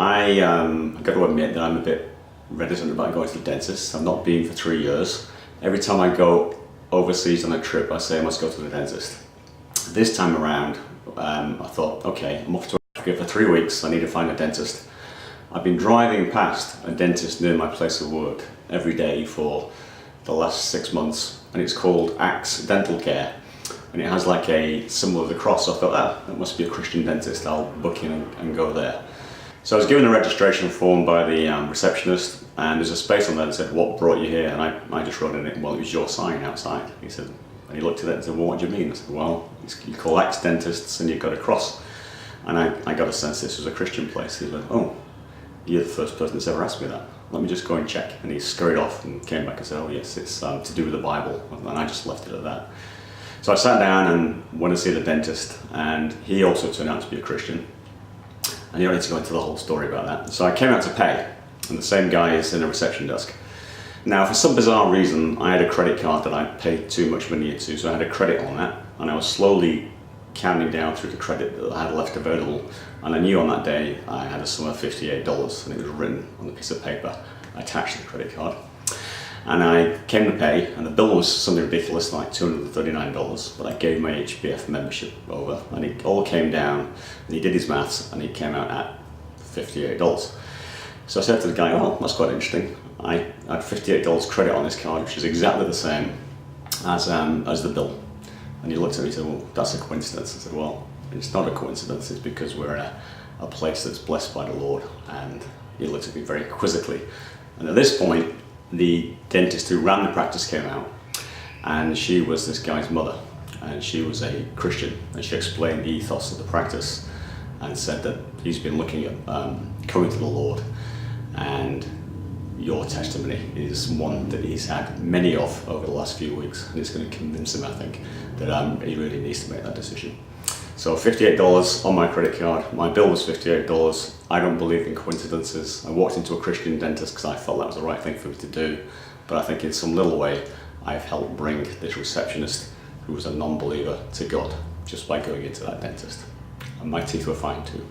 I've got to admit that I'm a bit reticent about going to the dentist. I've not been for 3 years. Every time I go overseas on a trip, I say I must go to the dentist. This time around, I thought, okay, I'm off to Africa for 3 weeks, I need to find a dentist. I've been driving past a dentist near my place of work every day for the last 6 months, and it's called Axe Dental Care. And it has like a symbol of the cross, so I thought, that must be a Christian dentist, I'll book in and go there. So I was given a registration form by the receptionist, and there's a space on there that said, what brought you here? And I just wrote in it, well, it was your sign outside. He said, and he looked at it and said, well, what do you mean? I said, well, you call Axe dentists and you've got a cross. And I got a sense this was a Christian place. He went, oh, you're the first person that's ever asked me that. Let me just go and check. And he scurried off and came back and said, oh yes, it's to do with the Bible. And I just left it at that. So I sat down and went to see the dentist, and he also turned out to be a Christian. And you don't need to go into the whole story about that. So I came out to pay, and the same guy is in a reception desk. Now, for some bizarre reason, I had a credit card that I paid too much money into, so I had a credit on that, and I was slowly counting down through the credit that I had left available, and I knew on that day I had a sum of $58, and it was written on a piece of paper. I attached the credit card, and I came to pay, and the bill was something ridiculous like $239, but I gave my HBF membership over, and it all came down, and he did his maths, and he came out at $58. So I said to the guy, oh, that's quite interesting. I had $58 credit on this card, which is exactly the same as the bill. And he looked at me and said, well, that's a coincidence. I said, well, it's not a coincidence, it's because we're in a place that's blessed by the Lord. And he looked at me very quizzically. And at this point, the dentist who ran the practice came out, and she was this guy's mother, and she was a Christian, and she explained the ethos of the practice and said that he's been looking at coming to the Lord, and your testimony is one that he's had many of over the last few weeks, and it's going to convince him, I think, that he really needs to make that decision. So $58 on my credit card, my bill was $58. I don't believe in coincidences. I walked into a Christian dentist because I felt that was the right thing for me to do, but I think in some little way I've helped bring this receptionist, who was a non-believer, to God just by going into that dentist. And my teeth were fine too.